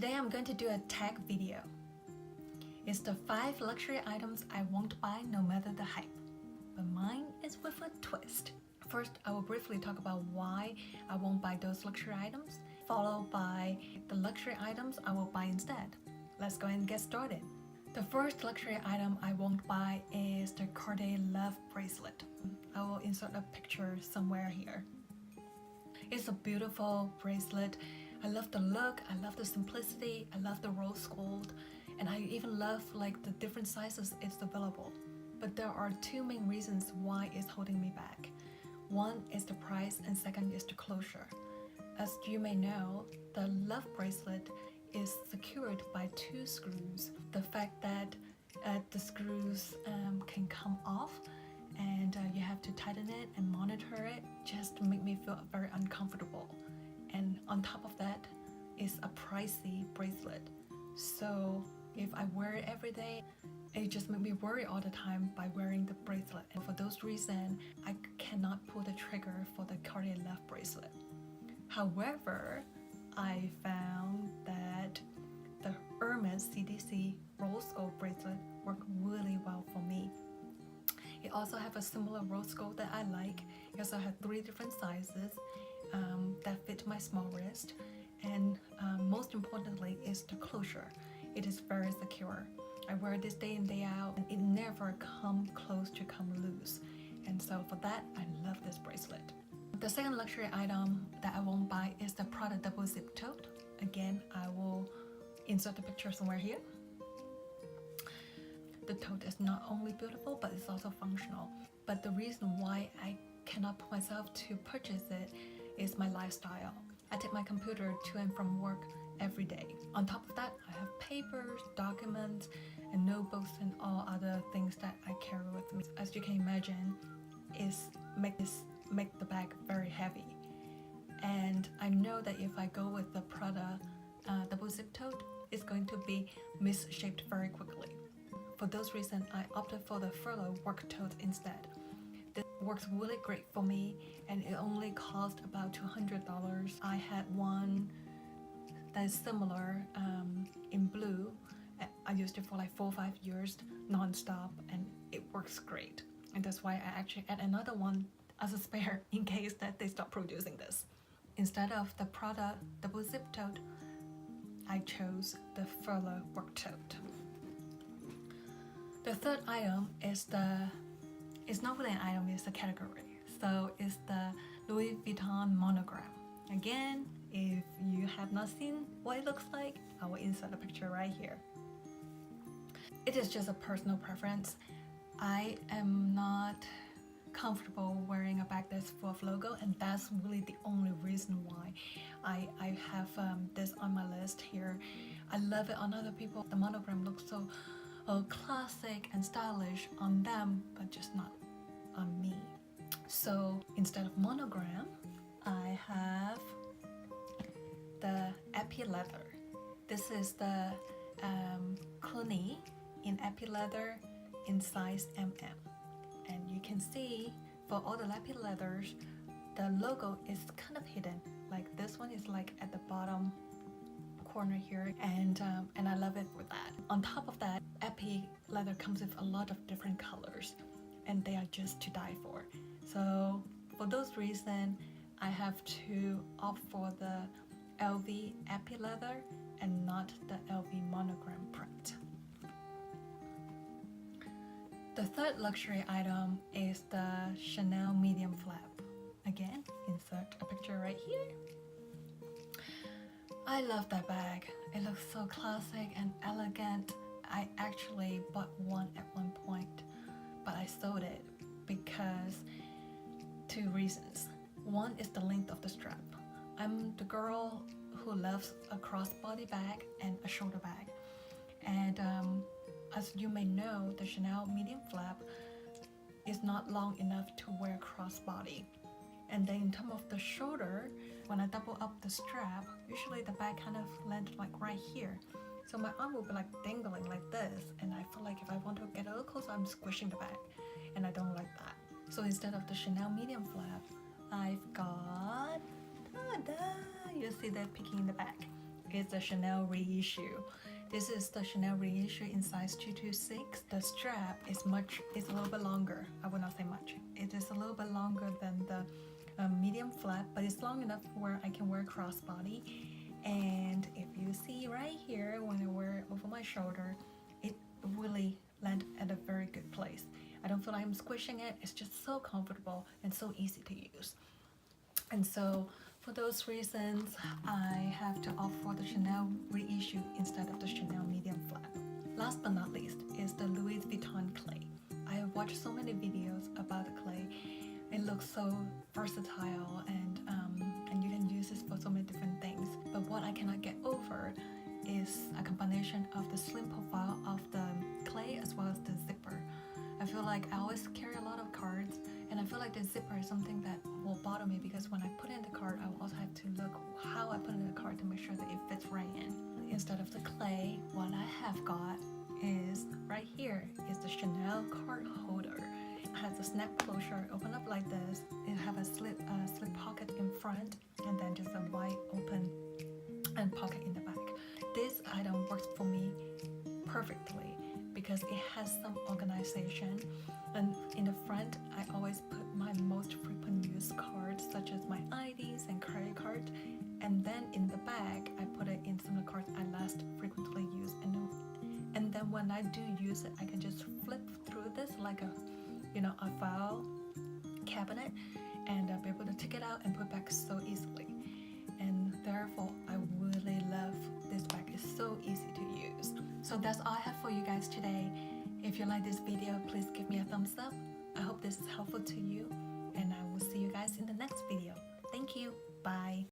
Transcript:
Today I'm going to do a tag video. It's the 5 luxury items I won't buy no matter the hype. But mine is with a twist. First, I will briefly talk about why I won't buy those luxury items, followed by the luxury items I will buy instead. Let's go and get started. The first luxury item I won't buy is the Cartier Love bracelet. I will insert a picture somewhere here. It's a beautiful bracelet. I love the look, I love the simplicity, I love the rose gold, and I even love like the different sizes it's available. But there are 2 main reasons why it's holding me back. One is the price and second is the closure. As you may know, the Love bracelet is secured by 2 screws. The fact that the screws can come off and you have to tighten it and monitor it just make me feel very uncomfortable. And on top of that is a pricey bracelet. So if I wear it every day, it just makes me worry all the time by wearing the bracelet. And for those reasons, I cannot pull the trigger for the Cartier Love bracelet. However, I found that the Hermes CDC rose gold bracelet worked really well for me. It also have a similar rose gold that I like. It also has 3 different sizes that fit my small wrist, and most importantly is the closure. It is very secure. I wear this day in day out and it never come close to come loose, and so for that I love this bracelet. The second luxury item that I won't buy is the Prada double zip tote. Again, I will insert the picture somewhere here. The tote is not only beautiful but it's also functional. But the reason why I cannot put myself to purchase it is my lifestyle. I take my computer to and from work every day. On top of that, I have papers, documents, and notebooks and all other things that I carry with me. As you can imagine, make the bag very heavy. And I know that if I go with the Prada double zip tote, it's going to be misshaped very quickly. For those reasons, I opted for the furlough work tote instead. This works really great for me and it only cost about $200. I had one that is similar in blue. I used it for like 4 or 5 years non-stop and it works great. And that's why I actually add another one as a spare in case that they stop producing this. Instead of the Prada double zip tote, I chose the furlough work tote. The third item is it's not really an item, it's a category. So it's the Louis Vuitton monogram. Again, if you have not seen what it looks like, I will insert a picture right here. It is just a personal preference. I am not comfortable wearing a bag that's full of logo, and that's really the only reason why I have this on my list here. I love it on other people. The monogram looks so classic and stylish on them, but just not on me. So instead of monogram, I have the epi leather. This is the Cluny in epi leather in size MM. And you can see for all the epi leathers, the logo is kind of hidden. Like this one is like at the bottom corner here, and I love it for that. On top of that, epi leather comes with a lot of different colors and they are just to die for. So for those reasons, I have to opt for the LV epi leather and not the LV monogram print. The third luxury item is the Chanel medium flap. Again, insert a picture right here. I love that bag. It looks so classic and elegant. I actually bought one at one point, but I sold it because 2 reasons. One is the length of the strap. I'm the girl who loves a crossbody bag and a shoulder bag. And as you may know, the Chanel medium flap is not long enough to wear crossbody. And then in terms of the shoulder, when I double up the strap, usually the bag kind of lands like right here. So my arm will be like dangling like this, and I feel like if I want to get a little closer, I'm squishing the bag, and I don't like that. So instead of the Chanel medium flap, I've got, ta-da, you see that peeking in the back. is the Chanel reissue. This is the Chanel reissue in size 226. The strap is a little bit longer. I would not say much. It is a little bit longer than the medium flap, but it's long enough where I can wear crossbody. And if you see right here, when I wear it over my shoulder, it really lands at a very good place. I don't feel like I'm squishing it. It's just so comfortable and so easy to use. And so for those reasons, I have to opt for the Chanel reissue instead of the Chanel medium flap. Last but not least is the Louis Vuitton clay. I have watched so many videos about the clay. It looks so versatile and you can use this for so many different things. But what I cannot get over is a combination of the slim profile of the clay as well as the zipper. I feel like I always carry a lot of cards, and I feel like the zipper is something that will bother me because when I put in the card, I will also have to look how I put in the card to make sure that it fits right in. Instead of the clay, what I have got is right here is the Chanel card holder. It has a snap closure, open up like this. It have a slip pocket in front, and then just a wide open and pocket in the back. This item works for me perfectly because it has some organization, and in the front I always put my most frequent use cards such as my IDs and credit card, and then in the back I put it in some of the cards I last frequently use, and then when I do use it I can just flip through this like a file cabinet and be able to take it out and put back so easily, and therefore I really love this bag. It's so easy to use. So that's all I have for you guys today. If you like this video, please give me